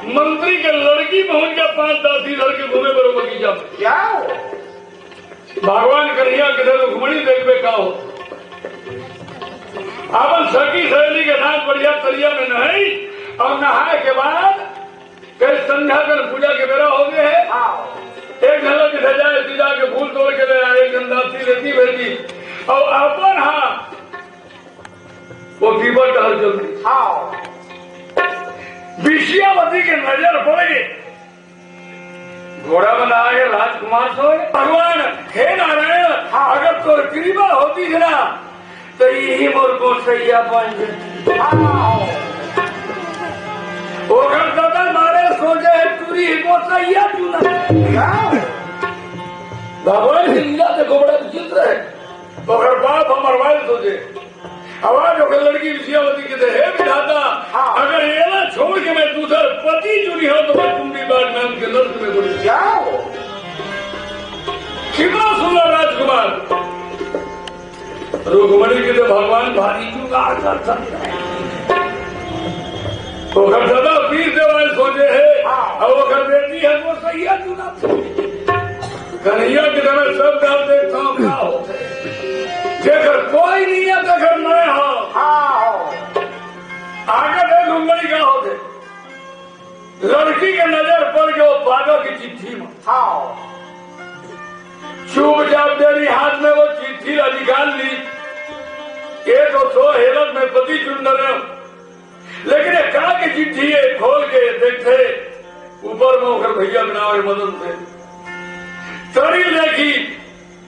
मंत्री के लड़की पहुंच गया 5-10 लड़के घूमे बड़ो बगीचा में। क्या भगवान कन्हैया के रुक्मणी देखबे का हो अपन सखी सहेली के साथ बढ़िया तरिया में नहाई और नहाए के बाद कई संध्या कर पूजा के बेरा हो गए है। एक झलक सजाए सीधा के फूल तोड़ के ले आए, गंदासी लेती भेजी और अपन वो पीपर टहल चलती विषयावती के नजर पड़े, घोड़ा बना है राजकुमार सोए। भगवान हे नारायण, अगर तो कृपा होती है ना तो यही मोर को सैया बन वो दादा मारे सोचे चूरी को सैया चुना। भगवान की लीला देखो बड़ा विचित्र है। तो अगर बाप हमारे वाले सोचे आवाज होकर लड़की विषयावती के हे विधाता, अगर ये ना छोड़ के मैं दूसरा पति चुनी हो तो मैं कुंडी बाग नाम के नर्क में बोली क्या हो। कितना सुंदर राजकुमार रुक्मणी के तो भगवान भारी जुगाड़ कर सकते हैं। तो घर सदा पीर देवाल सोचे है और वो घर बेटी है वो सैया चुना। कन्हैया की तरह सब डाल देखता हूँ क्या होते जेकर कोई नहीं है तो घर मैं हो आगे देख रुक्मणी क्या होते। लड़की के नजर पड़ गए वो बाबा की चिट्ठी में चुपचाप तेरी हाथ में वो चिट्ठी निकाल ली। एक और 100 हेलत में पति चुन रहे, लेकिन एक कहा की चिट्ठी है खोल के देखते ऊपर में होकर भैया बनावे मदद से तड़ी देखी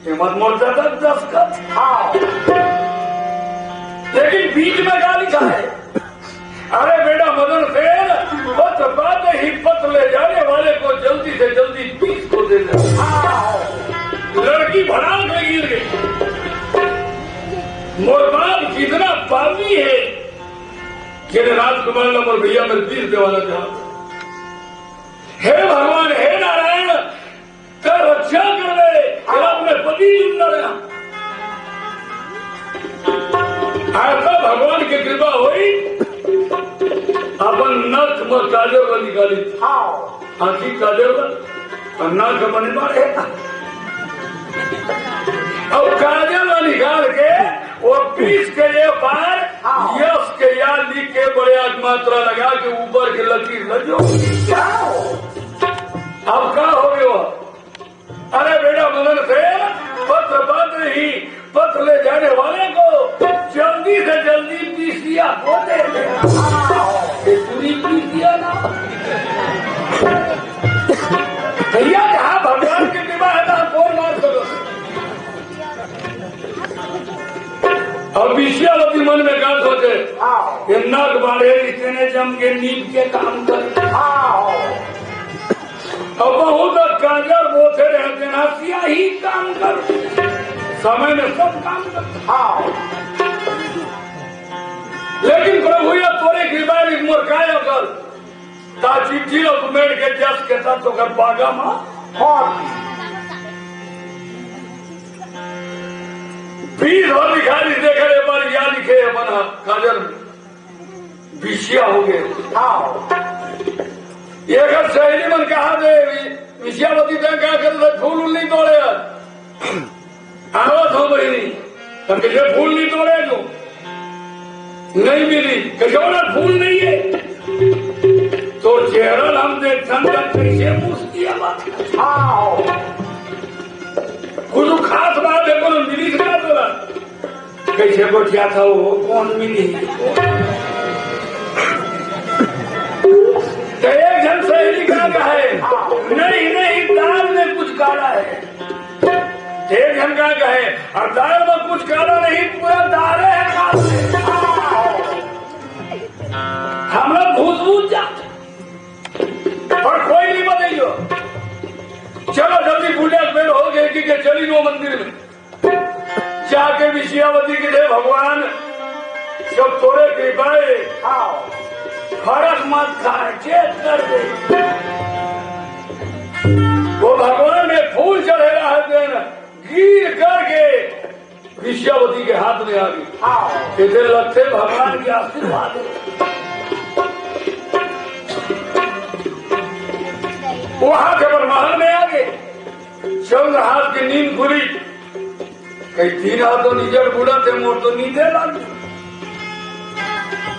हिम्मत मोर्चा तक 10 का लेकिन बीच में क्या लिखा है। अरे बेटा मदन सेन, पत्र पाते ही पत्र ले जाने वाले को जल्दी से जल्दी 20 को दे दे। लड़की भड़ाक में गिर गई। मोर बाप कितना पापी है कि राजकुमार नंबर भैया में 20 देवाना चाहता। हे भगवान हे नारायण कर रक्षा कर ले, अपने पति चुनना रहा। ऐसा भगवान की कृपा हुई अपन नथ में काजल निकाली आखिर काजल और नाक बने मारे और काजल निकाल के वो 20 के ये बार यश के या लिख के बड़े मात्रा लगा के ऊपर के लकीर लजो। अब क्या हो गया। अरे बेटा मदन से पत्र पात्र ही पत्र ले जाने वाले को जल्दी से जल्दी पीसिया को दे पूरी पीसिया ना भैया जहाँ भगवान की कृपा है ना कौन मार करो। अब विषयावती मन में क्या सोचे ये नग बाढ़े इतने जम के नींद के काम कर अब बहुत काजर बोते रहते ना ही काम कर समय में सब काम कर। लेकिन प्रभु ये तोरे कृपा मोरकाया कर ता चिट्ठी मेड़ के जस के साथ तो कर पागा मां बीस और भिखारी देखे एक बार या लिखे बना काजर में विषया हो गए। एक सहेली मन कहा दे विषयावती क्या कर फूल नहीं तोड़े आवत हो बहनी तब किसे फूल नहीं तोड़े जो नहीं मिली कचौड़ा फूल नहीं है तो चेहरा हम देखते कैसे पूछती है बात कुछ खास बात है कौन मिली क्या तोड़ा कैसे को क्या था वो कौन मिली तो एक जन सहेली का है नहीं दाल में कुछ काला है। एक जन का है और दाल में कुछ काला नहीं पूरा दाल है हम लोग भूत जाते और कोई नहीं बताइयो। चलो जल्दी पूजा पेड़ हो गए कि चली वो मंदिर में जाके विषयावती के लिए भगवान सब थोड़े कृपाए फर्क मत खाए चेत कर दे विश्यावती के हाथ में आ गई। इधर लगते भगवान के आशीर्वाद। वहां के महल में आ गए। चल हाथ की नींद खुली, कई 3 हाथों निजर बुढ़ा थे, मोर तो नींदे लगी।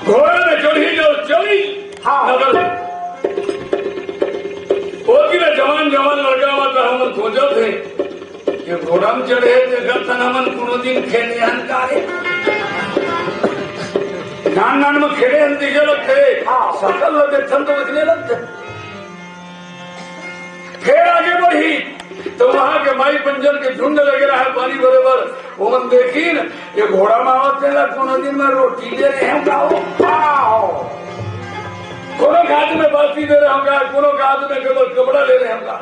घोड़े में चढ़ी जो चली नगर होती में जवान जवान लड़का हुआ था। हम सोचा थे कि घोड़ा में चढ़े देखा हमन कोनो दिन खेले हनकारे नान नान में खेले हन दिखे लगते सकल लगे तो बचने लगते। फिर आगे बढ़ी तो वहां के माई पंजन के झुंड लगे रहा है पानी बराबर। वो मन देखी न ये घोड़ा मावत कोनो दिन में रोटी ले रहे हैं कोनो घाट में बाती दे रहे होगा, कोनो घाट में केवल कपड़ा ले रहे होगा।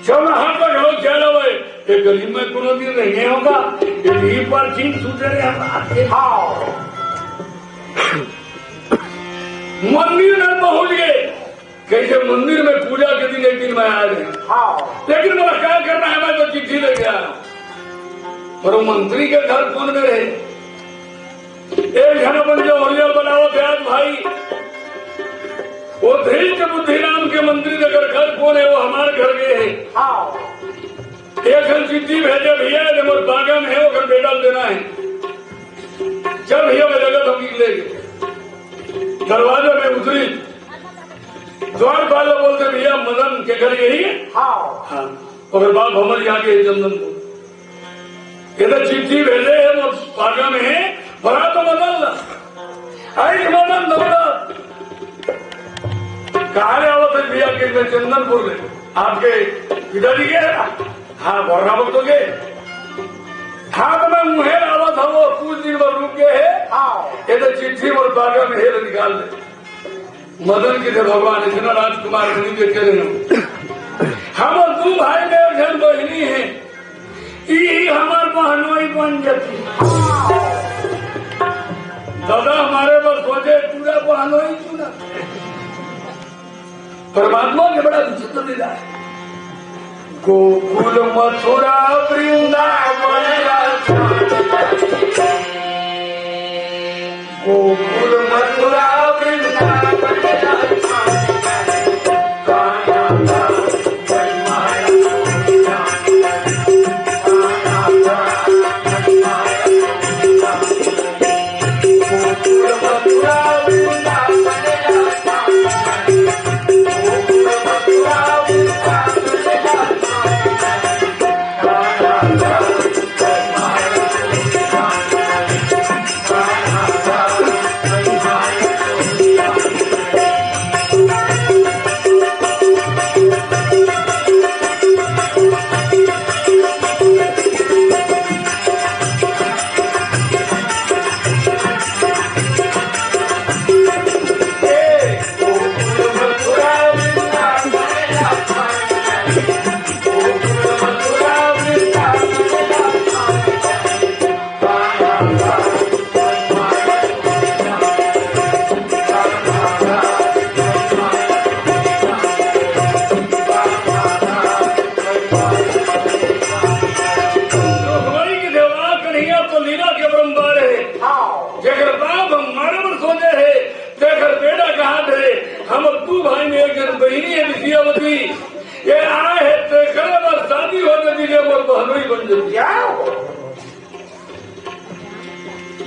चल हाथ पर घरों चल हुए ये गरीब में कोनो दिन नहीं होगा, ये भी पर चीन सूझे रहे हम। मंदिर में पहुंच गए। कैसे मंदिर में पूजा के दिन एक दिन में आ रहे हैं। लेकिन मेरा क्या करना है, मैं तो चिट्ठी ले गया। पर मंत्री के घर कौन में रहे? एक जन बन जो होलिया बनाओ ब्याज भाई, वो धीर के बुद्धि नाम के मंत्री के घर कौन है? वो हमारे घर गए हैं। एक जन चिट्ठी भेजे भैया मोर बागा में है, वो घर बेटा देना है। जब भैया मैं जगह हम ले गए, दरवाजे में उतरी, द्वार पाल बोलते भैया मदन के घर यही है। हाँ और बाप हमारे यहाँ के चंदनपुर इधर चिट्ठी भेजे है, वो बागा में है। भरा तो मदन आई मदन दौलत कहा आवत है भैया के चंदनपुर में आपके पिताजी के। हाँ भरा वक्त तो गए। हाँ तो मैं मुहेर आवत हम कुछ दिन में रुक गए है। इधर चिट्ठी और बागा में हेर निकाल दे। मदन के थे भगवान इतना राजकुमार बनी के चले हम 2 भाई में एक जन बहनी है, ये हमार बहनोई बन जाती। दादा हमारे पर सोचे पूरा बहनोई चुना। परमात्मा के बड़ा विचित्र लीला है। गोकुल मथुरा वृंदावन गोकुल मथुरा वृंदावन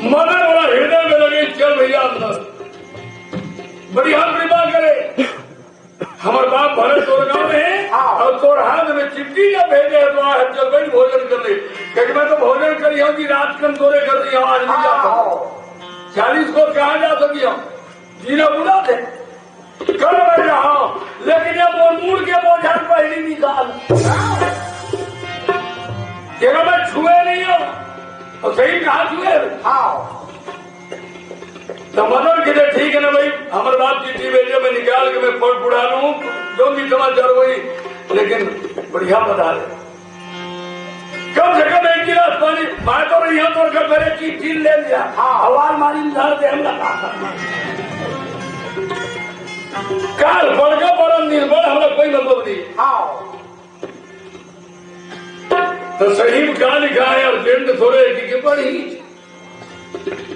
मदन वाला हृदय में लगे। चल भैया बढ़िया कृपा करे। हमारे बाप भरत तोर गाँव में है और तोर हाथ में चिट्ठी जब भेजे तो आ चल भाई भोजन कर ले। क्योंकि मैं तो भोजन करी हूँ कि रात कन तोरे कर दी आज नहीं जाता। 40 को कहाँ जा सकी हम जीना बुला थे कर बैठ रहा हूँ। लेकिन ये मुड़ के बोझा पहली निकाल जगह मैं छुए नहीं हूँ और सही कहा छुए। तो मदन कहते ठीक है ना भाई, हमारे बाप चिट्ठी भेजे मैं निकाल के मैं फोड़ बुढ़ा लूँ जो भी समाचार हुई। लेकिन बढ़िया बता दे कम से कम 1 गिलास पानी मैं तो रही हूँ तो मेरे चिट्ठी ले लिया। हवाल मारी झाड़ दे हम लगा काल बड़का बड़ा निर्बल हमारा कोई मतलब नहीं। तो सही में क्या लिखा है अर्जेंट थोड़े की पढ़ी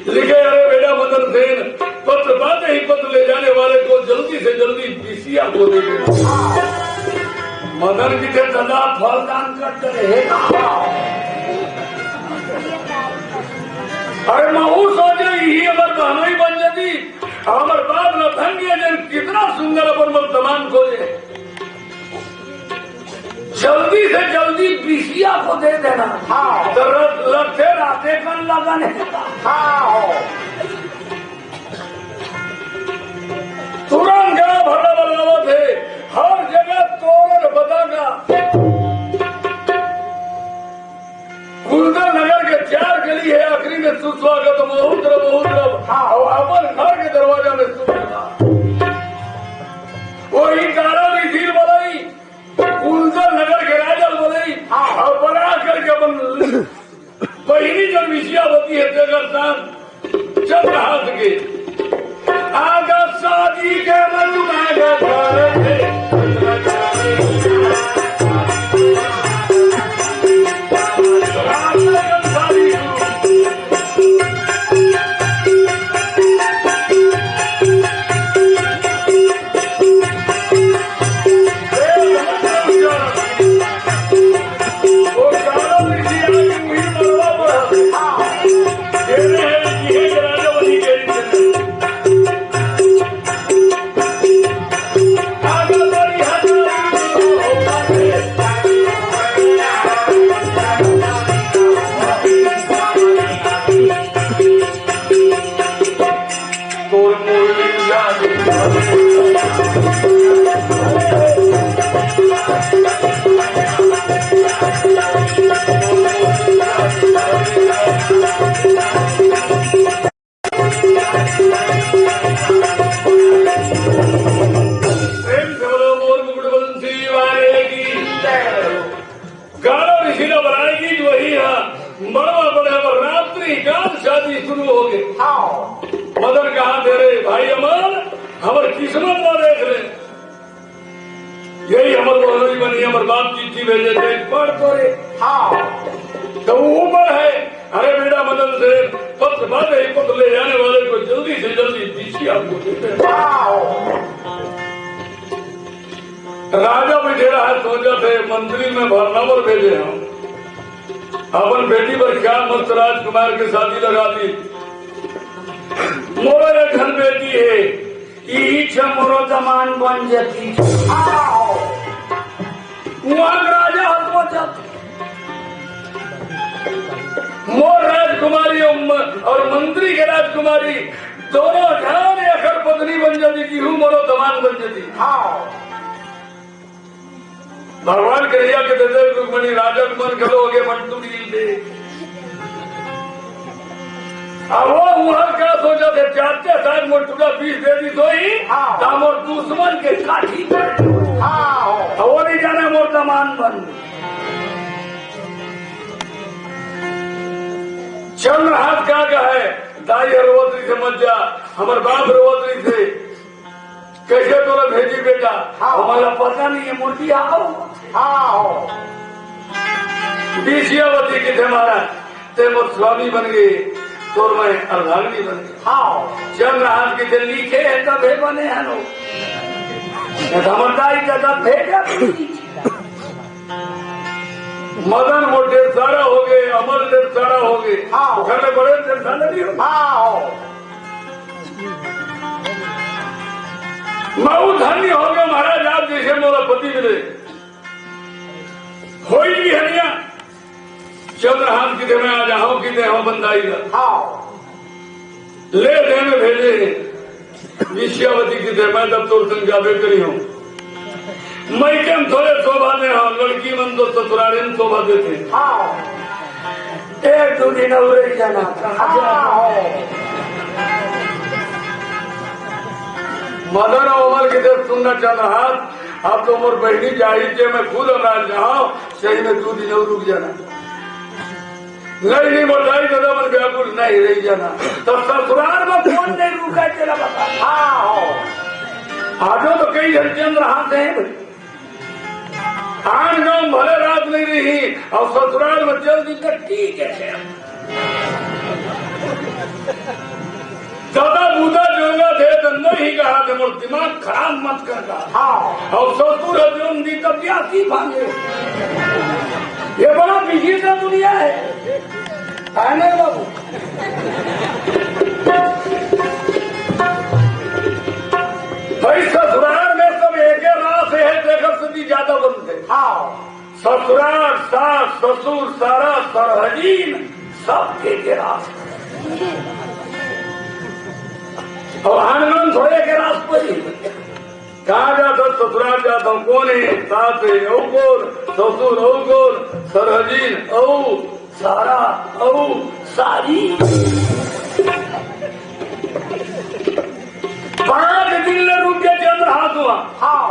लिखे, अरे बेटा मदन सेन, पत्र पाते ही पत्र ले जाने वाले को जल्दी से जल्दी पीसिया को दे दे। मदन की सदा फलदान करते रहेगा। अरे महू सोचे ही अमर बहनों ही बन जाती, अमर बाप न थंगे जन कितना सुंदर अपन वर्तमान खोजे, जल्दी से जल्दी पीसिया को दे देना। हाँ तो लगते राते कन लगन है। हाँ तुरंत गया भरा बल्लावा थे, हर जगह तोरण बतागा। कुलदर नगर के 4 गली है, आखिरी में सुस्वागत बहुत और अपन घर के दरवाजा में सुना वही गारा भी धीर बोलाई, कुलदर नगर के राजा बोलाई और बना करके अपन बहिनी जो विषयावती है जगरदान चंद्रहास के आगा शादी के मन में थे। मदन कहा तेरे भाई अमर हमर किस्मत न देख रहे, यही हमर बहनोई बनी, हमर बाप चिट्ठी भेजे थे पढ़ तोरे। हाँ तो ऊपर है, अरे बेटा मदन से पत्र बात ही पत्र ले जाने वाले को जल्दी से जल्दी पीछे आपको देते। राजा बिठेरा है, सोचा थे मंत्री में भरनावर भेजे हम, अपन बेटी पर क्या मस्त राजकुमार के शादी लगा दी। मोरो एक घर बेटी है, इच्छा मोरो जमान बन जाती। वहां राजा मोर राजकुमारी और मंत्री के राजकुमारी दोनों ध्यान अखर पत्नी बन जाती थी, हूँ मोरो दमान बन जाती। भगवान करिया के देते रुक्मणी राजा मन करो आगे मंटू दे। अब वो वहां क्या सोचा थे, 4 मोटूरा 20 दे दी तो ही मोर दुश्मन के काठी वो नहीं जाने मोर दमान बन। चंद्रहास क्या है, दाई रोवतरी से मत जा, हमारे बाप रोवतरी से कैसे तोरा भेजी बेटा, हमारा पता नहीं है मूर्ति आओ। विषयावती के थे महाराज, ते मोर स्वामी बन गए, तोर में अर्धांगिनी बन गई। चंद्रहास के दिल लिखे है तब है बने हैं लोग, समझदारी का भेजा। मदन वो 1.5 सारा हो गए, अमर 1.5 सारा हो गए, घर में बड़े 1.5 सारा नहीं हो। मैं धन्य हो गया महाराज, आप जैसे मोरा पति मिले हो ही हरिया। चंद्रहास की मैं आ जाओ कि दे हम बंदाई ले दे में भेजे विषयावती की दे, मैं तब तो संख्या बेकरी हूँ। मैं कम थोड़े शोभा दे, हाँ लड़की मन तो ससुरारे में शोभा देते। एक 2 दिन और जाना। मदन उमर की देख सुनना चंद्रहास, अब तो उमर बहनी जाहिर मैं खुद अमराज जाओ, सही में 2 दिन और रुक जाना। नहीं बताई दादा मन व्याकुल नहीं रही जाना, तो ससुराल में कौन नहीं रुका चला बता। आजो तो कई हरिचंद्र हाथ है, आन गाँव भले रात नहीं रही और ससुराल में जल्दी का ठीक है। ज्यादा बूढ़ा जोगा थे तो नहीं कहा थे, मोर दिमाग खराब मत करता। हाँ और ससुर जोन दी तब क्या की भागे। ये बड़ा बिजी का दुनिया है ना बाबू। भाई ससुराल में सब एक रास है, देखकर सदी ज्यादा बनते। हाँ ससुराल सास ससुर सारा सरहजीन सब एक रास और हनुमान थोड़े के रास पर ही। कहाँ जाता ससुराल जाता हूँ, कौन है सास है औ कौन, ससुर औ कौन, सरहजीन औ सारा औ सारी। 5 दिन ले रुक के चंद्र हाथ हुआ। हाँ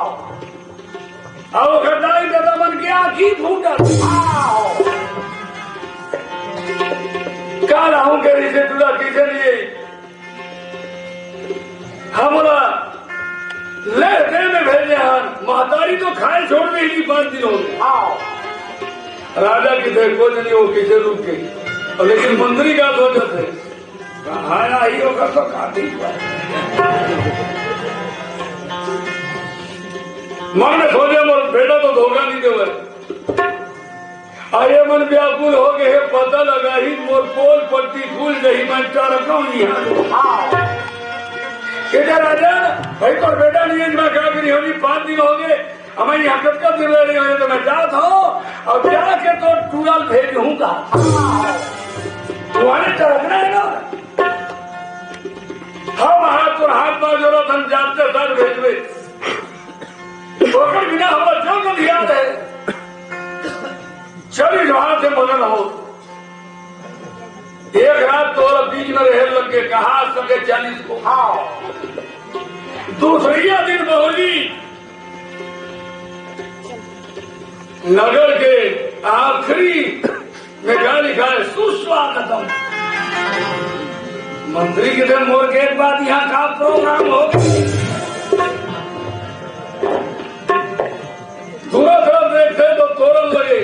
और गदाई दादा मन के आखी फूटा। कहा राहू के रिश्ते तुला किसे लिए हमारा ले दे में भेजे हन। महतारी तो खाए छोड़ गई थी 5 दिनों में। राजा की देखो नहीं वो किसे रुक गई, और लेकिन मंत्री का सोचा थे आया ही होगा तो खाती मन ने सोचा मोर बेटा तो धोखा नहीं दे। आये मन व्याकुल हो गए, पता लगा ही मोर पोल पट्टी खुल गई, मैं रखा हूँ यहाँ। राजा भाई तो बेटा नहीं मैं क्या करी होगी, 5 दिन हो गए हमें यहाँ कब कब दिन रही हो, तो मैं जाता हूँ और जाके तो टूरल भेजूंगा। तुम्हारे चढ़ना है ना हम हाथ और हाथ में जरूरत हम जाते सर भेजवे होकर बिना हमारा जो कभी याद है चली वहां से मगन हो। एक रात तो और बीच में रह लग के कहा सके 40 को। दूसरिया दिन बहुली नगर के आखिरी में क्या लिखा है, सुस्वागतम। मंत्री के दिन मोर के बाद यहाँ का प्रोग्राम हो। दूसरा तरफ देखते तो तोरण लगे।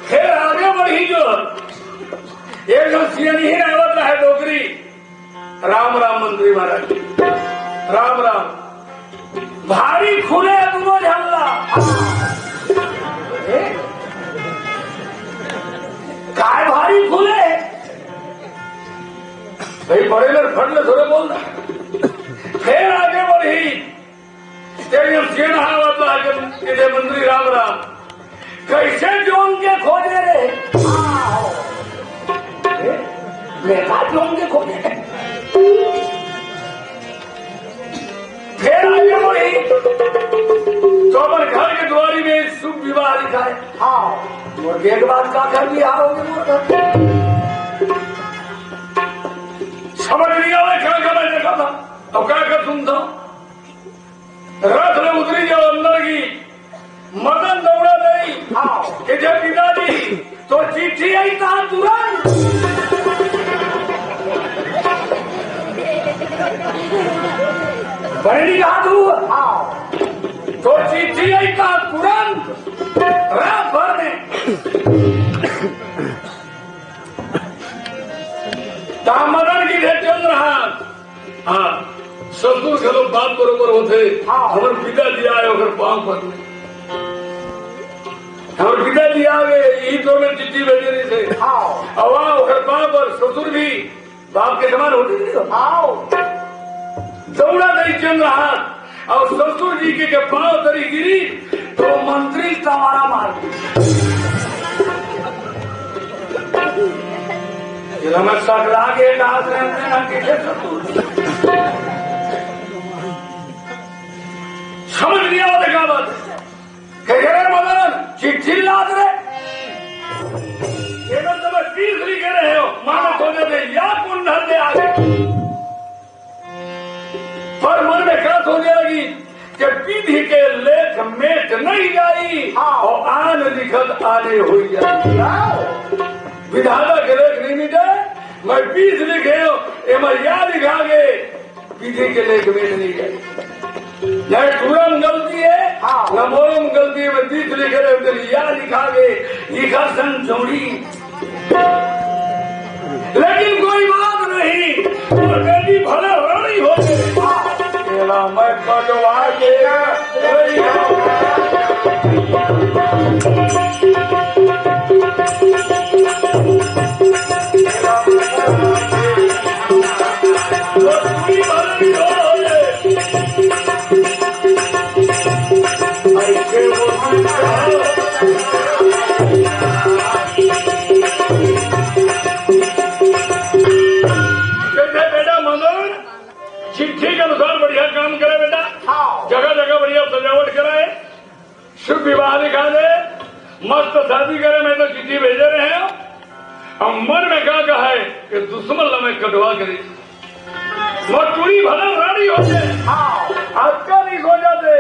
फिर आगे बढ़ी जो एक जो सीएनी ही आवत है डोगरी, राम राम मंत्री महाराज राम राम। भारी खुले दोनों झल्ला काय भारी खुले भाई बड़े में फटले थोड़े बोल रहा। फिर आगे बढ़ी सीएन आवत मंत्री राम राम। कैसे जोन के खोजे रे मेघा जोन के खोजे। फिर आगे बढ़ी तो अपन घर के द्वारी में शुभ विवाह लिखा है। मुर्गे के बाद का घर भी आओगे मुर्गा समझ नहीं आवे क्या मैं देखा था और क्या कर सुनता। रथ में उतरी जो अंदर की मदन दौड़ा नहीं कि जब पिताजी तो चिट्ठी आई कहा तुरंत। बहनी कहा तो चिट्ठी आई कहा तुरंत रात भर में। मदन की थे चंद्रहास। ससुर घरों बात बरोबर होते हमारे पिताजी आए होकर पांव पर हमारे पिताजी आ गए यही तो में चिट्ठी भेजे नहीं थे। अवा होकर पांव पर ससुर भी बाप के समान होते थे। दौड़ा नहीं चंद्रहास और ससुर जी के पांव तरी गिरी तो मंत्री तमारा मार मैं सकला के डांस समझ लिया वो देखा बात कह रहे मदन चिट्ठी लाद रहे केवल तो बस 20 लिखे रहे हो मानो सोने दे या कुंडल दे आगे। पर मन में क्या सोचने लगी कि विधि के लेख मेट नहीं जाई और आन लिखत आने हो जाए। विधाता के लेख नहीं मिटे मैं 20 लिखे हो या लिखा गए विधि के लेख मेट नहीं जाए। न तुरंत गलती है न मोरम गलती है मैं 20 चिट्ठी करे या लिखा गे लिखा सन जोड़ी, लेकिन कोई बात नहीं, और बेटी भले रानी हो गई, मैं कटवा के चिट्ठी के अनुसार बढ़िया काम करे बेटा, जगह जगह बढ़िया सजावट कराए, शुभ विवाह दिखा दे, मस्त शादी करे। मैं तो चिट्ठी भेजे रहे हैं, अब मन में क्या कहा है कि दुश्मन लमे कटवा करी, मजदूरी भला रानी हो जाए, आपका नहीं हो जाते।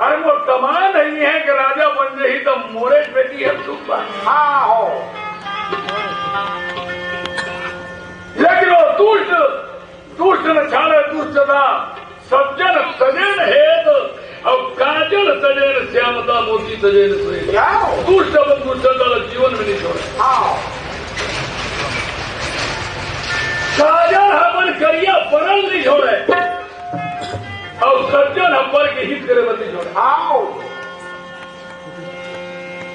अरे वो कमान नहीं है कि राजा बन रही तो मोरे बेटी है सुख हो, लेकिन वो दुष्ट न छाड़े दुष्टता, सज्जन सजन हेत, अब काजल सजन श्यामता मोती सजन से दुष्ट दुष्टता जीवन में नहीं छोड़े। काजल हमन करिया परल नहीं छोड़े, और सज्जन हम के हित करे बंदी छोड़े।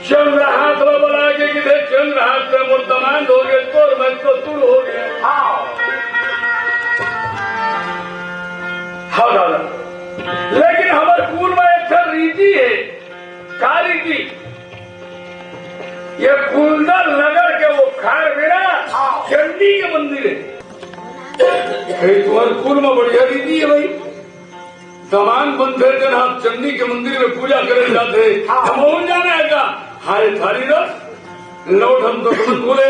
चंद्र हाथ में बना के कि चंद्र हाथ में मुर्तमान हो गए तो मैं तो तुल हो गया। हाँ दादा, लेकिन हमारे कुल में एक रीति है, क्या रीति? ये कुंदन नगर के वो खार मेरा चंडी के मंदिर है, तुम्हारे कुल में बढ़िया रीति है भाई। दमान बनते थे आप चंडी के मंदिर में पूजा करे जाते, हम जाना है का हारे थारी रस लौट हम तो तुम बोले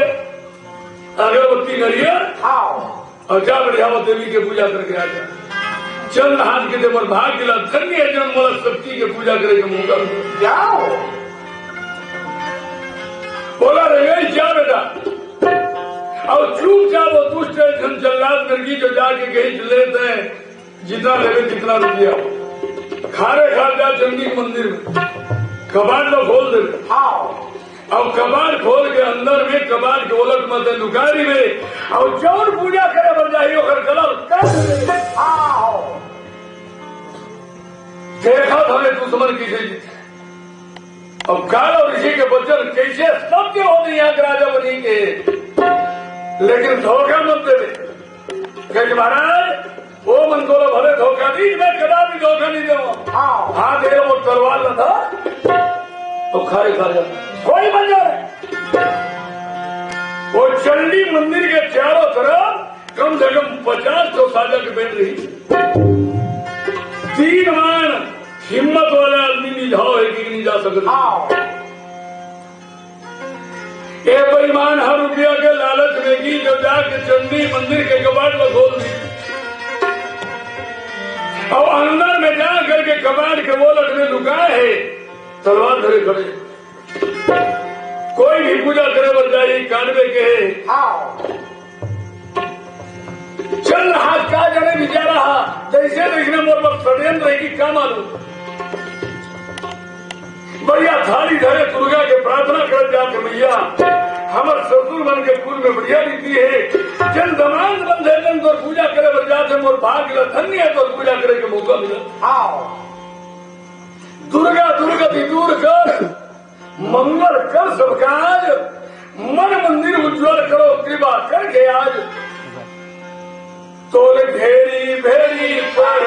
अगरबत्ती करिए और जा बढ़िया देवी के पूजा करके आ जाए। चंद हाथ के देवर भाग गिला धन्य है जन्म वाला शक्ति के पूजा करे के मौका जाओ। बोला रहे क्या बेटा, और चुपचाप वो दुष्ट धन जल्लाद मिर्गी जो जाके कहीं लेते हैं, जितना लेवे जितना रुपया खारे खा जा चंडी मंदिर में कबाड़ तो खोल दे। और कबाड़ खोल के अंदर में कबाड़ के ओलट मत लुकारी में और जौन पूजा करे बन जाइए गला देखा हमें दुश्मन किसे जीते। अब काल और ऋषि के वचन कैसे सत्य होते यहाँ के राजा बनी के, लेकिन धोखा मत दे महाराज वो मन को भले धोखा दी, मैं कदा भी धोखा नहीं दूंगा। हाँ दे वो तलवार न था तो खारे खा जा कोई बन जाए। वो चंडी मंदिर के चारों तरफ कम से कम 50 तो साजा के बैठ रही, 3 मान हिम्मत वाला आदमी नहीं जाओ है कि नहीं जा सकता। ये बेईमान हर रुपया के लालच में की जो जाके चंडी मंदिर के कबाड़ में खोल दी और अंदर में जा करके कबाड़ के वोलट में लुकाए है, तलवार धरे खड़े। कोई भी पूजा करे बजाई कानवे के चल हाथ का जड़े विचार रहा जैसे देखने मोर पर षड्यंत्र रहेगी क्या मालूम। बढ़िया थाली धरे दुर्गा के प्रार्थना कर जाते भैया हमारे ससुर मन के कुल में बढ़िया रीति है, जन दमान बंधे जन तो पूजा करे बन जाते मोर भाग धन्य है तो पूजा करे के मौका मिला। दुर्गा दुर्गति दूर कर मंगल कर सब काज, मन मंदिर उज्ज्वल करो कृपा करके आज। तोल भेरी भेरी पर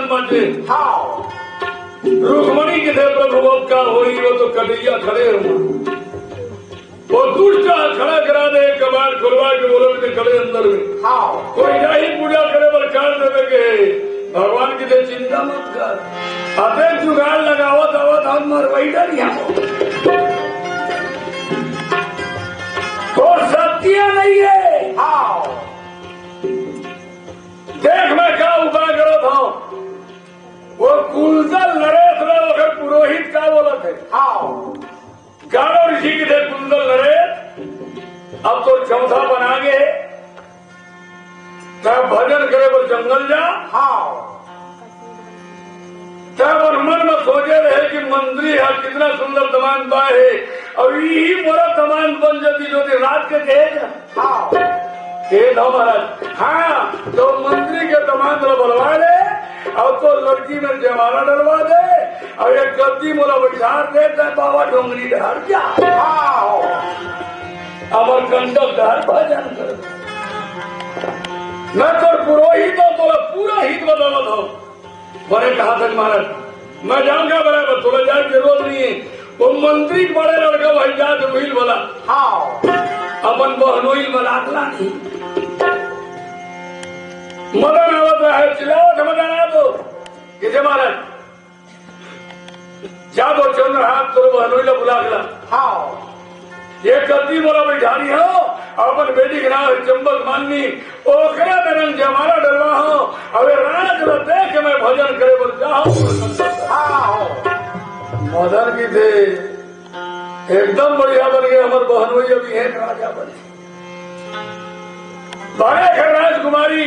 बचे। रुक्मणी के थे प्रभु अब का होई, वो तो कटैया खड़े हो, वो दुष्ट खड़ा करा दे, कबाड़ खुलवा के बोलो के खड़े अंदर में। कोई नहीं पूजा करे पर काट देवे के भगवान की दे चिंता मत कर, अतः जुगाड़ लगावत आवत हम मरवाई डरिया और सत्य नहीं है। देख मैं क्या उपाय करो था, वो कुंदल नरेश अगर पुरोहित का बोला थे, गाड़ो ऋषि के थे कुंदल नरेश, अब तो चौथा बना गए, तब भजन करे पर जंगल जा, तब मन में सोचे रहे कि मंत्री है कितना सुंदर तमान पाए है, और यही मोरा तमान बन जाती जो रात के कहे महाराज। हाँ तो मंत्री के तमान बनवा दे, और तो लड़की में जमाना डलवा दे, और एक गद्दी मोला बैठा दे, बाबा डोंगरी डर जा अमर कंडक डर भजन कर। मैं तो पुरोहित हूँ, तो पूरा हित बदौलत हूँ। बड़े कहा था महाराज मैं जाऊंगा बराबर, थोड़ा जाए जरूरत नहीं है। वो मंत्री बड़े लड़का भाई जात रोहिल बोला, अपन बहनोई मलाकला नहीं मदन आवत है, चिल्लाओ मदन आ दो किसे महाराज जा दो चंद्र हाथ तो बहनोई बुला गला। ये गद्दी बोला बैठानी हो, अपन बेटी के नाम चंबक माननी, ओखरा रंग जमाना डलवा हो, अबे राज न देख मैं भजन करे बोल जाओ। मदन की थे एकदम बढ़िया बन गए, हमारे बहनोई अभी है राजा बने। बड़े है राजकुमारी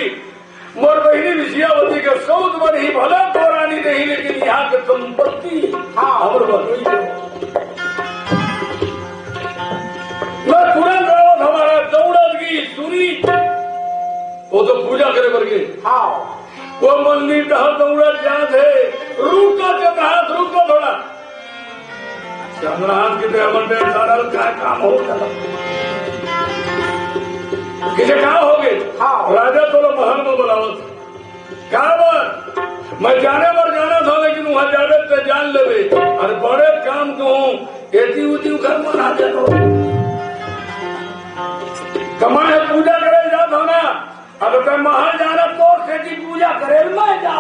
मोर बहिनी विषयावती के सौद बन ही भला तो रानी नहीं, लेकिन यहाँ के संपत्ति हमारे बहनोई मैं तुरंत हमारा दौड़त की सुनी, वो तो पूजा करे बर गए। वो मंदिर कहा दौड़त जात है, रुको चंद्रहास रुको थोड़ा, चंद्रहास की सारा क्या काम हो चला किसे कहा हो गए। राजा तो महल में बुलावत कहा बात मैं जाने पर जाना था, लेकिन वहां जाने से जान लेवे, और बड़े काम को हूँ एती उती घर में आ जाता कमाए पूजा करे जाता हो ना, अगर मैं महल जाना तो सेठी पूजा करे मैं जा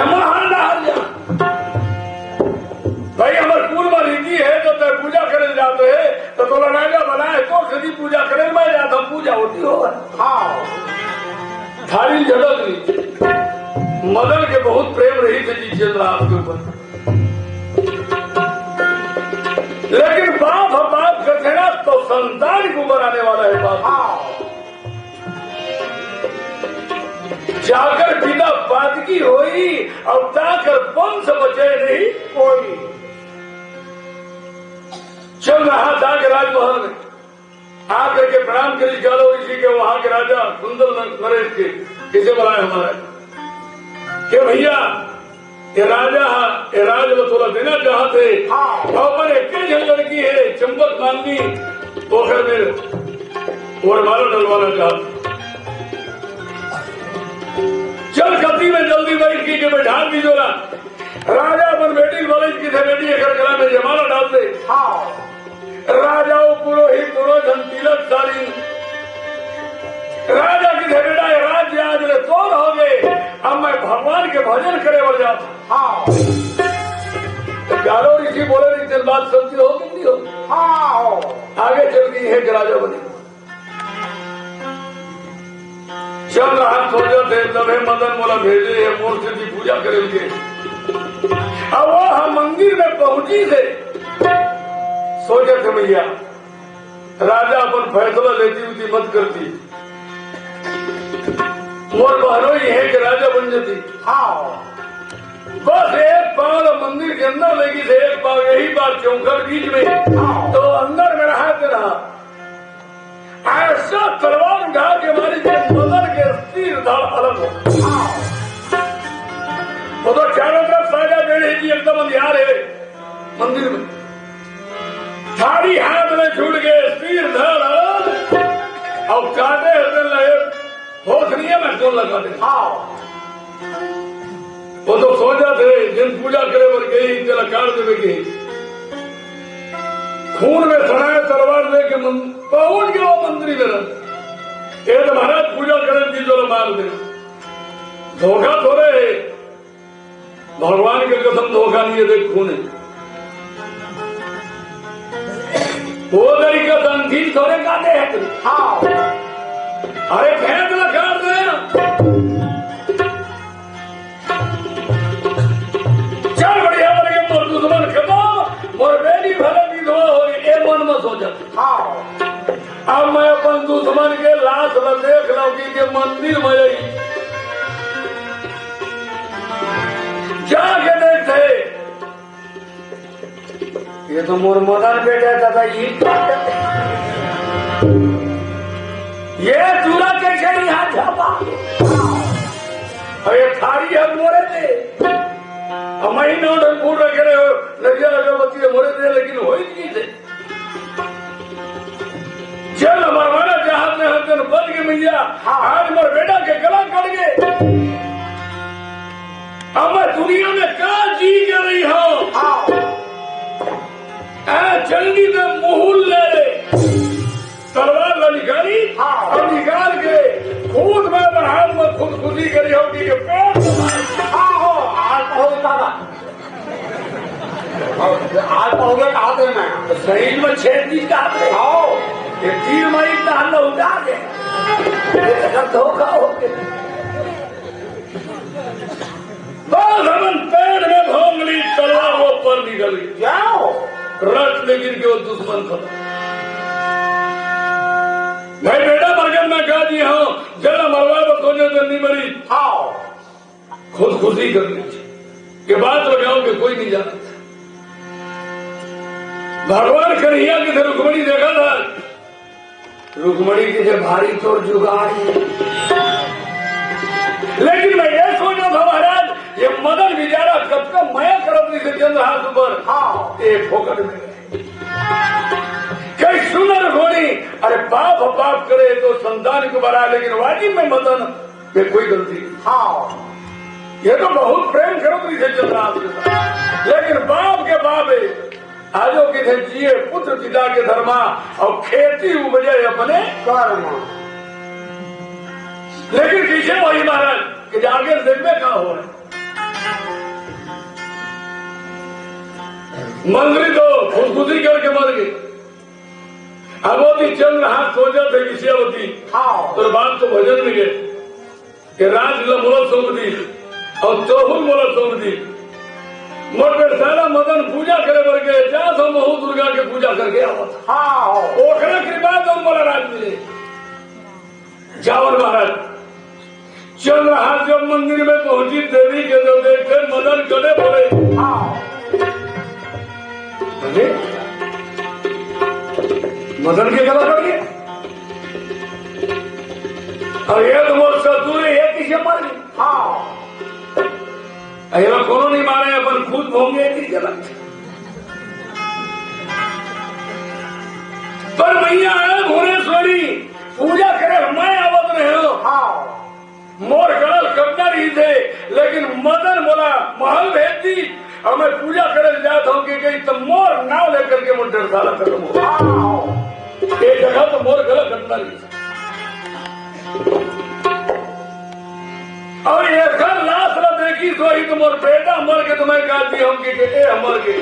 महल डाल जा भाई हमारे कुल में रीति है, तो तय पूजा करे जाते है तो तोला राजा बनाए तो सेठी पूजा करे मैं जाता, पूजा होती हो। थारी झलक नहीं, मदन के बहुत प्रेम रही थे जी चंद्रहास के ऊपर, लेकिन बाप करते ना तो संतान को बनाने वाला है बाप। जाकर पिता बादगी होई, अब जाकर वंश बचे नहीं कोई। चल रहा जाकर राजमहल में आकर के प्रणाम करी गालो ऋषि के, वहां के राजा कुंदल नरेश के किसे बुलाए हमारे के भैया ये राजा ये राज थोड़ा देना चाहते, और एक लड़की है चंबक माननी, तो फिर मेरे और मारो डलवाना चाहते। चल गद्दी में जल्दी बैठ की के बैठा दी जोला, राजा अपन बेटी बोले की थे बेटी गला में जमाना डाल दे। राजाओं पुरोहित दुर्योधन तिलक डाली, राजा की थे बेटा राज्य आज मेरे तोड़ हो गए, अब मैं भगवान के भजन करे बढ़ जाता। गालो ऋषि बोले नहीं बात सच्ची हो कि नहीं हो, आगे चल गई है कि राजा बने। चल रहा सोचा थे तब मदन मोला भेजे है मूर्ति की पूजा करेंगे। अब वो हम मंदिर में पहुंची थे, सोचे थे भैया राजा अपन फैसला लेती हुई मत करती, मोर बहनोई है कि राजा बन जाती। बस एक पाव मंदिर के अंदर लगी थे, एक पाव यही बात चौकर बीच में, तो अंदर में रहा रहा ऐसा तलवार उठा के मारी थे, मदन के तीर धार अलग हो। वो तो चारों तरफ साजा बेड़े की एकदम अंधियार है मंदिर में, थारी हाथ में छूट गए, तीर धार अलग और काटे हृदय लगे, होश नहीं है मंदिर में कौन लगा दे। वो तो सोचा थे जिन पूजा करे पर गई तेरा काट देवे गई खून में सनाया तलवार लेके पहुंच गया वो मंदिर में ये तो महाराज पूजा करे थी जो मार दे धोखा थोड़े भगवान के कसम धोखा नहीं है। देख खून वो तरीका संगीत थोड़े काटे हैं। अरे फैसला काट दे चल बढ़िया बने मोर दुश्मन खत्म और बेटी भले विधवा हो गई ए मन में सोचा। अब मैं अपन दुश्मन के लाश में देख लू कि मंदिर में यही जाके देखते ये तो मोर मदन बेटा दादा ये चूरा कैसे यहाँ झापा ये थारी हम मोरे थे महीनों ढंग फूट रखे रहे हो नरिया अगरबत्ती मोरे थे लेकिन हो ही नहीं थे। चल हमारा जहाज में हम दिन बन गए मैया आज मोर बेटा के गला कट गए। अब मैं दुनिया में कहा जी कर रही हूँ जल्दी में मुहुल ले तलवार निकाली और निकाल के खुद में बरहाल में खुदकुशी करी होगी कि पेड़ आज पहुंचे कहा मैं शरीर में 6 दिन का आओ ये 3 महीने का हल्ला उठा के धोखा हो गया बस हमन पेड़ में भोंग ली तलवार वो पर निकल गई जाओ रट लेकिन के वो दुश्मन खत्म। भाई बेटा मरगन में कहा जी हाँ जरा मरवा पर सोचे तो नहीं मरी खुदकुशी कर लीजिए के बात लगाओ कि कोई नहीं जाना। भगवान कन्हैया की थे रुक्मणी देखा था रुक्मणी की थे भारी चोर जुगाड़ी लेकिन मैं ये सोचा था महाराज ये मदन बेचारा कब का मया करब नहीं से चंद्र हाथ ऊपर एक फोकट में कई सुनर घोड़ी अरे बाप बाप करे तो संतान को बना लेकिन वाजिब में मदन में कोई गलती ये तो बहुत प्रेम करो नहीं से चंद्र हाथ के साथ लेकिन बाप के बाप आजो के थे जिए पुत्र पिता के धर्मा और खेती उपजे अपने कर्म लेकिन पीछे वही महाराज कि आगे देखने कहा हो रहा मंत्री तो खुदकुशी करके मर गई। अब वो भी चंद्र हाथ सोचा थे विषयावती तो बात तो भजन में गए कि राज मोला सौंप दी और चौहुल मोला सौंप दी मोटे सारा मदन पूजा करे बर गए जा तो महू दुर्गा के पूजा करके आवत ओखरा कृपा तो मोला राज मिले जावन महाराज चंद्रहास जब मंदिर में पहुंची देवी के जब देखते मदन गले बोले मदन के गला कट गया और ये तो मोर ससुर है किसे मर गई अरे कोनो नहीं मारे अपन खुद भोंगे की गला पर मैया है भुवनेश्वरी पूजा करे मैं आवत रहे हो मोर गलल कब्जा नहीं थे लेकिन मदन बोला महल भेज दी और मैं पूजा करे जाता हूँ कि गई तो मोर नाव लेकर के मुझे साला खत्म हो एक जगह तो मोर गलत कटना नहीं और ये घर लाश न देखी तो ही तो मोर बेटा मर के तुम्हें कहती हूँ कि मर गई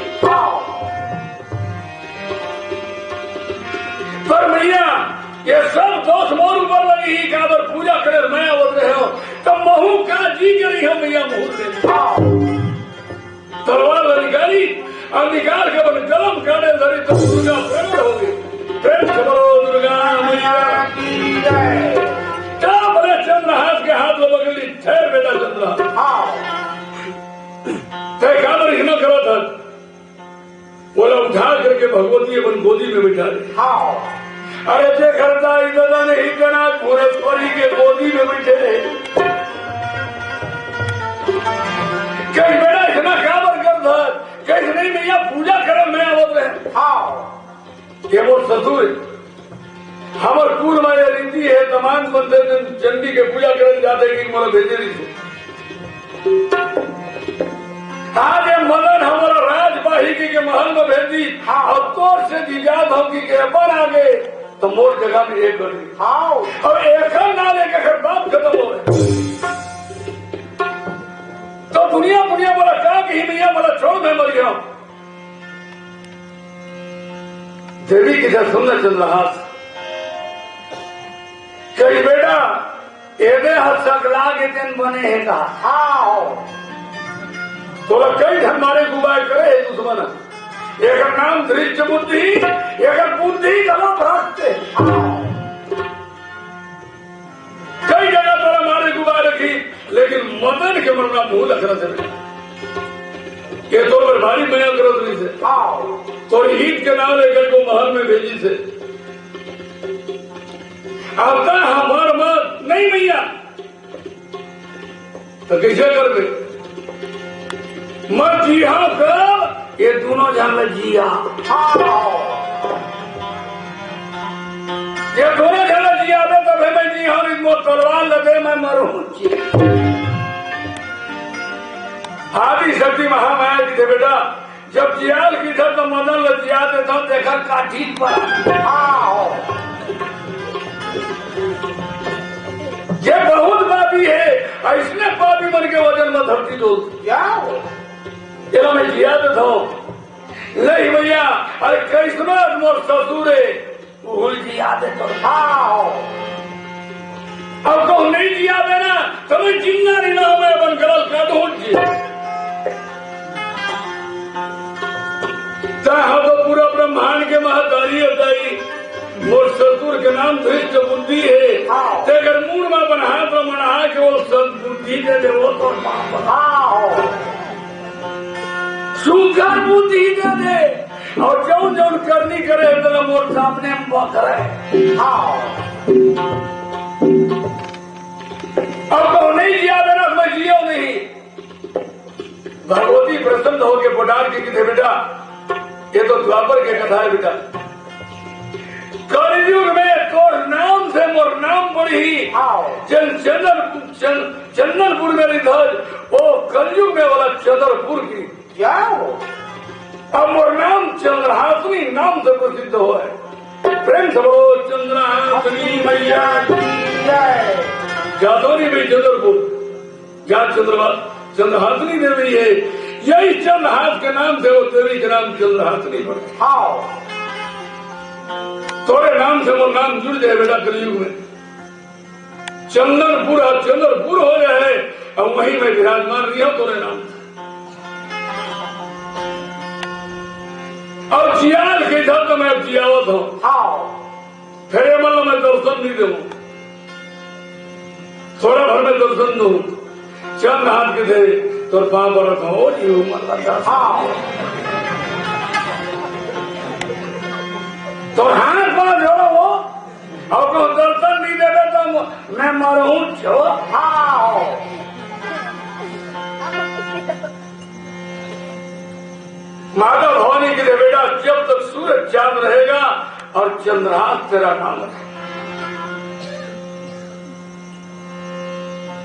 पर भैया ये सब दोष मोर ऊपर लगी ही काबर पूजा करे मैं बोल रहे हो तो महू का जी करी हो भैया मुहूर्त तलवार निकाली और निकाल के बन कलम काटे धरी तो दुर्गा प्रकट हो गई प्रेम से बोलो दुर्गा मैया की जय। क्या बोले चंद्रहास के हाथ में बगली ठहर बेटा चंद्रहास काबर हिम्मत करो था बोला उठा करके भगवती अपन गोदी में बिठा दे अरे जे करता दादा ने ही कना भुवनेश्वरी के गोदी में बैठे रहे कहीं बेटा इतना काबर कर था कहीं नहीं भैया पूजा करे मैं आवत रहे ये वो ससुर हमर कुल में रीति है तमाम बंदे दिन चंडी के पूजा करने जाते कि मोला भेजे रही थे। आज ये मदन हमारा राजबाही के महल में भेजी और तोर से जिजात होगी के अपन आगे तो मोर जगह में एक गई और एक ना लेके फिर बात खत्म हो गए। तो दुनिया बोला क्या कि भैया बोला छोड़ मैं मर गया। देवी की जब सुनने चल रहा कही बेटा एदे सकला के दिन बने है कहा तोला कई ढंग मारे गुबार करे है दुश्मन। एक नाम धृष्ट बुद्धि एक बुद्धि गला भ्रष्ट। कई जगह तोला मारे गुबार रखी लेकिन मदन के मरना मुंह लखना चले ये तो भारी मया करो से तो ईद के नाम लेकर को महल में भेजी से आता हमार मत नहीं भैया तो कैसे कर दे मत जिया कर ये दोनों जन जिया ये दोनों जन जिया दे तो भाई मैं जी हूं इसमें तलवार लगे मैं मरूं। आदि शक्ति महामाया की थे बेटा जब जियाल की था तो मदन लजिया था देखा काठी पर ये बहुत पापी है इसने पापी बन के वजन में धरती दो क्या चलो मैं जिया था नहीं भैया अरे कैसना मोर ससुर भूल जिया दे तो अब को नहीं जिया देना तो मैं जिन्ना नहीं ना मैं बन गलल का ढूंढ जी तो पूरा ब्रह्मांड के महतारी होताई मोर ससुर के नाम धृष्ट बुद्धि है अगर मूड में बना ब्रह्मणा के वो सदबुद्धि दे दे वो तो सुखर बुद्धि दे दे और जौन जौन करनी करे तो मोर सामने में बकरे अब तो नहीं जिया देना मैं जियो नहीं। भगवती प्रसन्न होके पोटार की थे बेटा ये तो द्वापर के कथा है बेटा कलयुग में तो नाम से मोर नाम पड़ी चंदनपुर में रिधज वो कलयुग में वाला चंद्रपुर की क्या हो अब मोर नाम चंद्रहासनी नाम से प्रसिद्ध हो है। प्रेम से बोलो चंद्रहासनी मैया जादौरी में चंद्रपुर क्या चंद्रहासनी देवी है यही चंद्रहास के नाम से वो देवी के नाम चंद्रहासनी पड़े थोड़े नाम से वो नाम जुड़ जाए बेटा कलयुग में चंद्रपुर हो जाए और वहीं में विराजमान रही हो थोड़े नाम और जियाल के साथ तो मैं अब जियावत हूँ फिर मतलब मैं दर्शन नहीं दूँ थोड़ा भर में दर्शन दूँ चंद हाथ के थे तो पांव बरस हो जी तो हाथ पांव जोड़ो वो और को दर्शन नहीं देवे तो मैं मरूं छो माता भवानी के लिए बेटा जब तक सूरज चांद रहेगा और चंद्रहास तेरा नाम है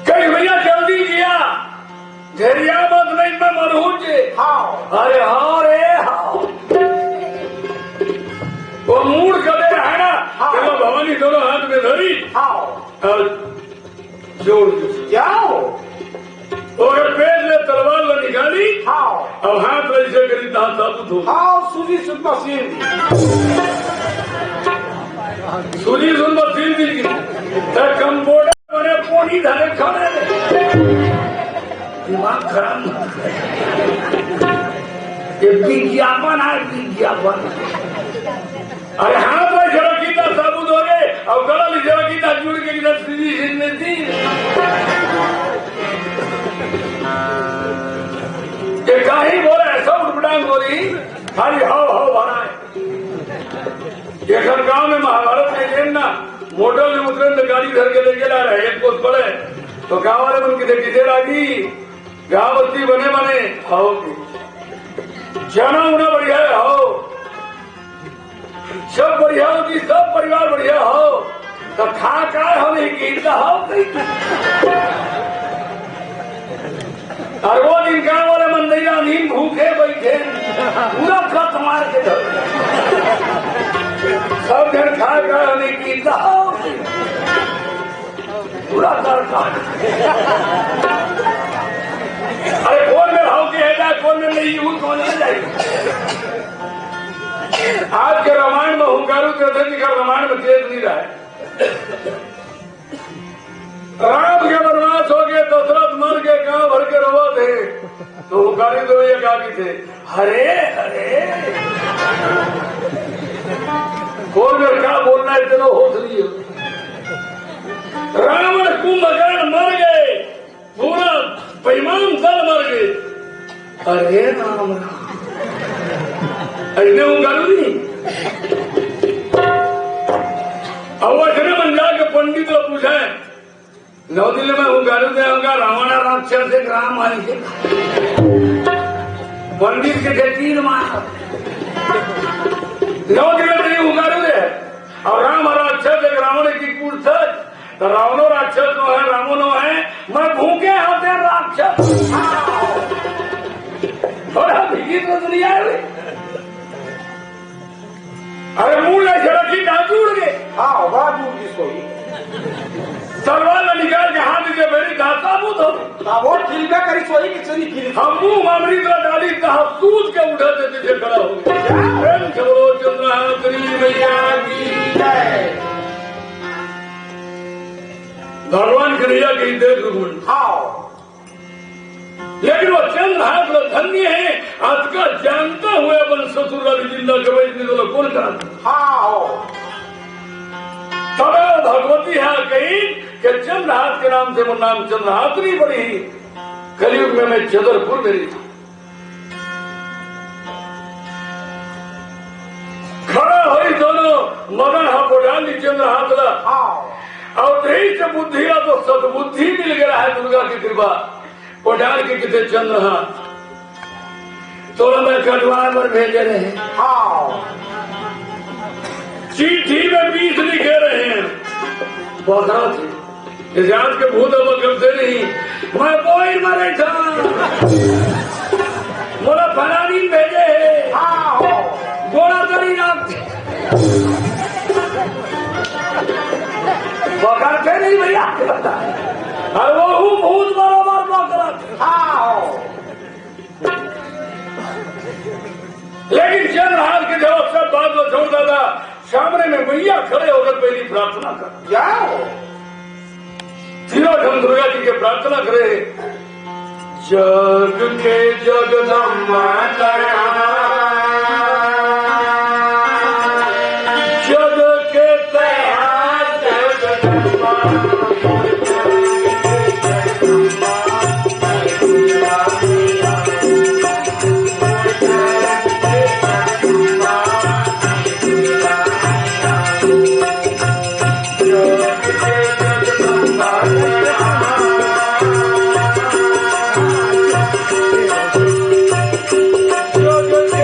कई भैया जल्दी किया धैर्या मत नहीं मैं मरूं जी अरे हाँ रे हाँ वो मूड कदे है ना चलो भवानी दोनों हाथ में धरी और जोड़ जाओ और पेट ले तलवार में निकाली अब हाथ में ऐसे करी दांत साबुत हो सूजी सुनमा सील दी कम्बोडा बने पोनी धरे खाने दिमाग खराब ये विज्ञापन है विज्ञापन अरे हाथ में झड़कीता साबुत हो गए और गला में झड़कीता जुड़ के इधर सीधी जिंदगी ये काही बोले ऐसा उठपटांग बोली खाली हाव बनाए एक गांव में महाभारत में गेम ना मोटर में उतरे गाड़ी घर के लेके ला रहे एक पोस्ट पड़े तो गाँव वाले मन किसे लागी गाँव बस्ती बने हाओ की जाना होना बढ़िया है हाओ सब बढ़िया होगी सब परिवार बढ़िया हो तो खा का हमें गिरता हो गई। और वो दिन गाँव वाले मंदिरा नींद भूखे बैठे पूरा कत मार के धर सब जन खा का हमें गिरता हो पूरा कर काट। अरे कौन में भाव के है जाए कौन में नहीं हूँ कौन में जाएगी। आज के रामायण में हुंकारू दशरथ जी का रामायण में तेज नहीं रहा है। राम के वनवास हो गए दशरथ मर के गांव भर के रोवा थे तो हुंकारी दो ये काकी थे हरे हरे कौन में क्या बोलना है तेरा होश नहीं है। रावण कुंभकर्ण मर गए पूरा पैमान दल मर गए अरे राम राम ऐसे हुंकारू नहीं। अब वचने बन जाके पंडित लोग पूछे नौ दिल्ली में हुंकारू दे होगा रावण राक्षस से राम आई से पंडित के थे 3 माह 9 दिल्ली में हुंकारू दे और राम राक्षस एक रावण की पूछ तो रावणो राक्षस नो है रामो नो है मैं भूखे हाथे राक्षस और भीगी तो दुनिया है। अरे मुंह नहीं झड़की कहा जुड़ गए। हाँ बात जुड़ जिसको तलवार में निकाल के हाथ के मेरी घाटा मुंह धो वो ठीक है करी सोई की चली फिर हम मुंह मामरी तो डाली कहा सूद के उठा देते थे खड़ा हो गया चलो चंद्रहात्री मैया की जय भगवान कन्हैया की देख गुण। हाँ लेकिन वो चंद्रहास धन्य है आज का जानता हुए अपन ससुर जिंदा कवच तो कौन कराता। हाँ तब भगवती है कही कि चंद्रहास के नाम से वो नाम चंद्रहात्री पड़ी कलयुग में मैं चंद्रपुर में रही खड़ा हुई दोनों मदन हा बोडाली चंद्रहास और यही से बुद्धि तो सदबुद्धि मिल गया है दुर्गा की कृपा पोडाल के कितने चंद्रहास थोड़ा मैं कटवार पर भेजे रहे चिट्ठी में 20 लिखे रहे हैं बकरा थे आज के भूत अब करते नहीं मैं बोई मरे था बोला फलानी भेजे है गोड़ा करी नाम बकरते नहीं भैया और वो भूत बराबर बकरा लेकिन चंद्रहास के जवाब सब बात में छोड़ दादा सामने में मैया खड़े होकर पहली प्रार्थना कर जाओ तीनों ढंग दुर्गा जी के प्रार्थना करे जग के जगदम्बा जग के जगदम्बा जग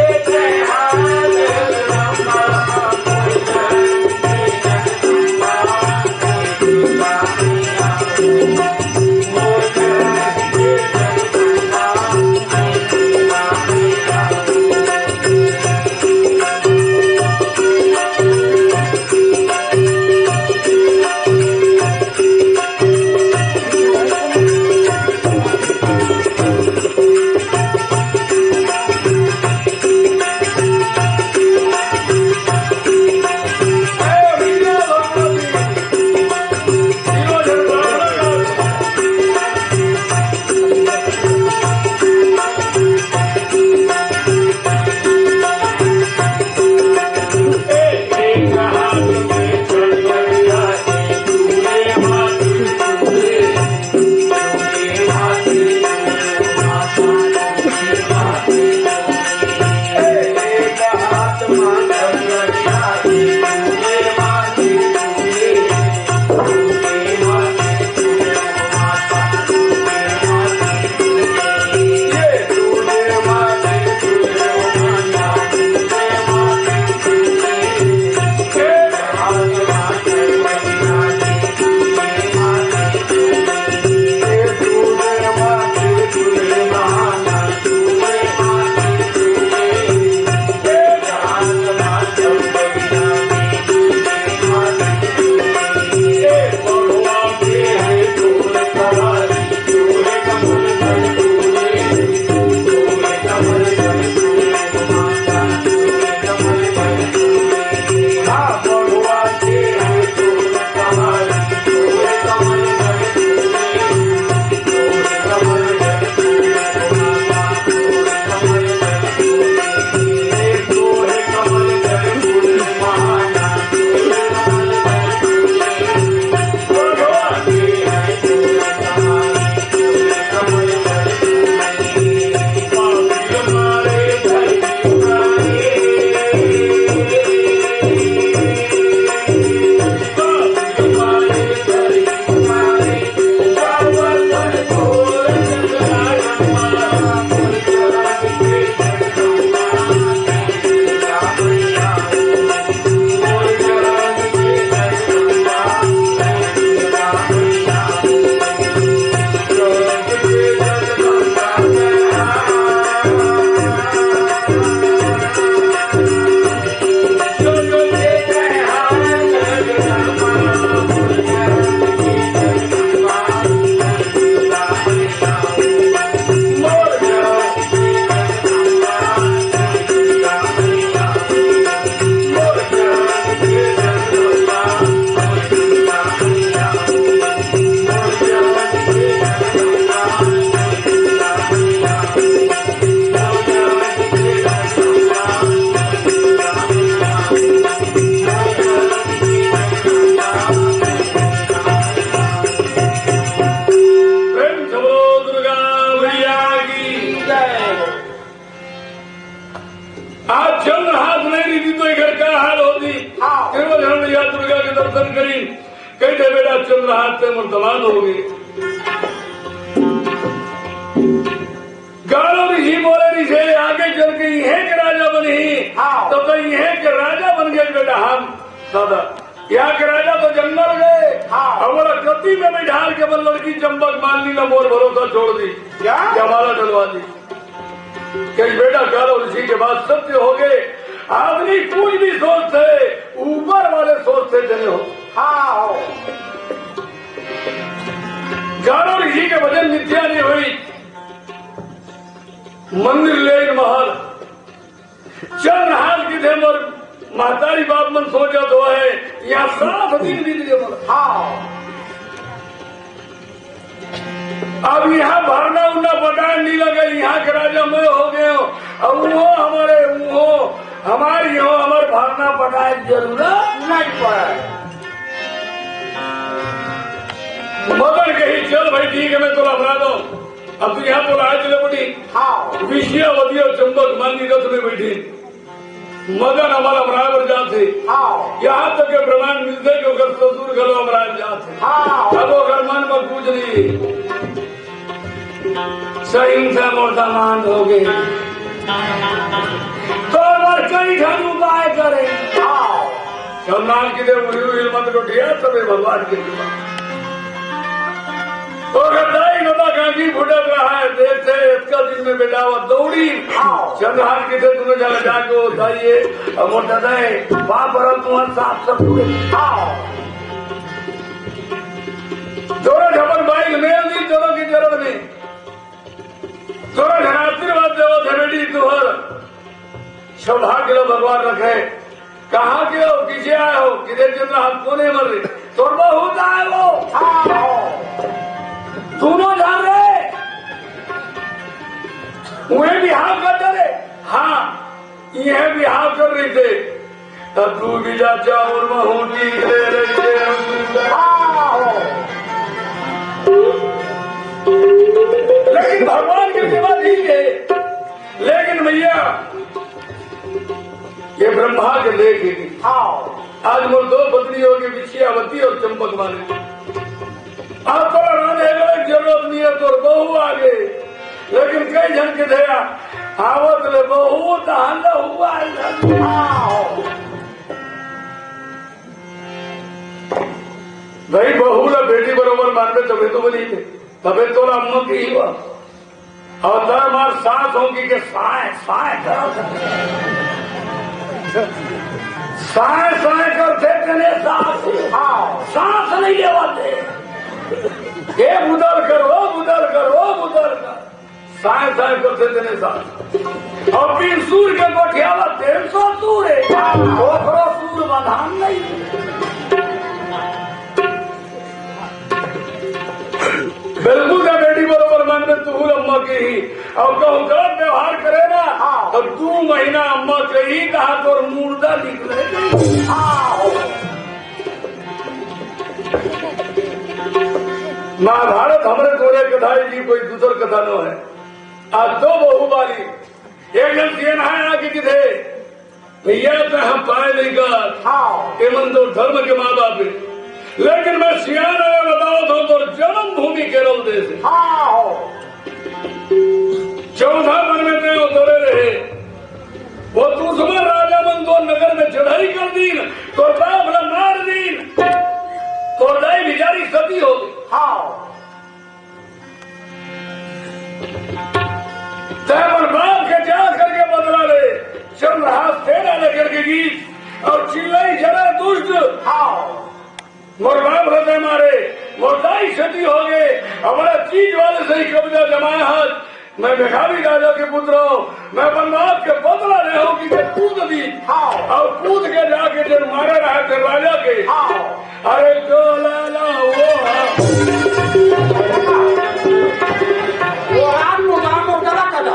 यहाँ के राजा बन गए बेटा हम दादा। यहाँ के राजा तो जंगल गए। हमारा कति में बिठाल के बल लड़की चंपक मान ली ना मोर भरोसा छोड़ दी क्या माला डलवा दी। कई बेटा करो ऋषि के बाद सत्य हो गए। आदमी कुछ भी सोचते ऊपर वाले सोचते चले हो। हाँ गारो ऋषि के वजन मिथ्या नहीं हुई। मंदिर ले महल चंद हाल की थे मोर महतारी बाप मन सोचा तो है यहाँ 7 दिन बीत गए बोला। हाँ अब यहाँ भरना उड़ना पटान नहीं लगे। यहाँ के राजा मैं हो गए हो। अब वो हमारी हो हमारे भरना पटाए जरूरत नहीं पड़ा। मगर कही चल भाई ठीक है मैं तो बना दो। अब तो यहाँ तो राज चले पड़ी। हाँ विषयावती और चंपक मानी रथ में बैठी मदन हमारा बराबर जाते। हाँ यहाँ तक के प्रमाण मिलते कि अगर ससुर घरो हमारा जाते। हाँ अब अगर मन में पूछ ली सही से मोटा मान हो गए तो अगर कई घर उपाय करे। हाँ सम्मान की देव मत उठिया सबे भगवान के कृपा। तो गद्दाई नदा कांगी फुटक रहा है देखते इसका दिन में बेटा वो दौड़ी चंद्रहार के थे तुम्हें जगह जाके बताइए मोटा दे वहां पर तुम्हारे साफ सब पूरे दोनों झपन बाइक मेल दी दोनों की जरूरत नहीं। दोनों धनाशीर्वाद देवो धमेडी तुहर सौभाग्य लो भगवान रखे। कहाँ के हो किसे आए हो किधर चंद्र हम कोने मर रहे तोर बहुत आए हो दोनों जान रहे उन्हें भी हाथ कर डरे। हाँ यह भी हाथ कर रही थे तब तू भी जा और महूटी ले रही थे। लेकिन भगवान की सेवा ठीक है। लेकिन भैया ये ब्रह्मा के लेखेगी। आज मोर 2 पत्नी होगी विषयावती और चंपक माने। आप तो रहने की जरूरत नहीं है तो बहू आगे। लेकिन कई जन के थे आवत ले बहू दहला हुआ भाई बहू ना बेटी बरोबर मानते तबे तो बनी थे तबे तो अम्मा की ही हुआ। और दर मार सांस होगी के साए साए करते कने सांस नहीं लेवाते ये बुदल करो बुदल करो बुदल कर साए करते तेने सांस। और फिर सूर के गोठियावा 150 सूर है ओकरो सूर बधान नहीं। बिल्कुल का बेटी बरोबर मानते तू अम्मा की ही और कहूँ गलत व्यवहार करे ना तो 2 महीना अम्मा के ही कहा तो मुर्दा निकले। महाभारत हमारे तोरे कथाई जी कोई दूसर कथा न है। आज 2 बहू वाली एक जन सीएन है आगे की थे भैया तो हम पाए नहीं कर एवं तो धर्म के माँ बाप है। लेकिन मैं सियान आया बताओ तो जन्म भूमि केरल देश 14 मन में तय उतरे रहे। वो दुश्मन राजा मन तो नगर में चढ़ाई कर दी तो बाप ने मार दी तो दाई बिचारी सती हो गई। पर बाप के जा करके बदला ले चल रहा सेना लेकर के गीत और चिल्लाई जरा दुष्ट मोर बाप हृदय मारे मोटाई क्षति हो गए हमारा चीज वाले से ही कब्जा जमाया हाथ। मैं मेघावी राजा के पुत्र हूँ। मैं बनवास के बदला रहे हो कि कूद दी और कूद के जाके जब मारे रहा थे राजा के। अरे जो लाला वो राम मोटा कर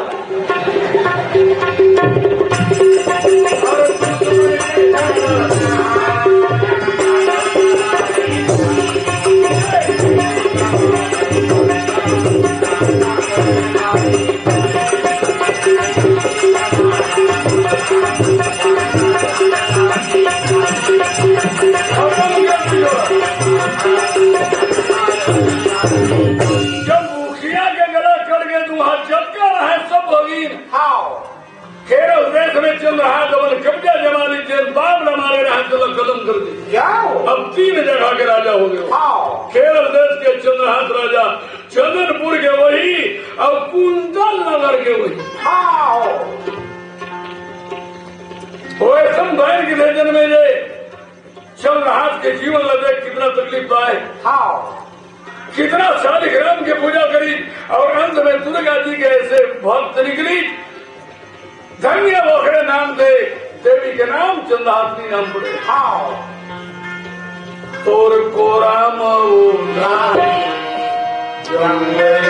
जब मुखिया के गला चढ़ गए तुम झटका रहे सब भगीन केरल देश में चल रहा जबल कब्जा जमा लीजिए बाप न मारे रहा चलो कदम कर दी। जाओ अब 3 जगह के राजा हो गए। आओ केरल देश के चंद्रहास राजा चंद्रपुर के वही और कुंतल नगर के वही। आओ वो समझाए कि जन्म में ये चंद्रहास के जीवन लगे कितना तकलीफ पाए, आओ कितना शालिग्राम की पूजा करी और अंत में दुर्गा जी के ऐसे भक्त निकली। धन्य बोखरे नाम थे, देवी के नाम चंद्रहासिनी नाम पड़े। आओ तोर को राम ओ नाम जंगल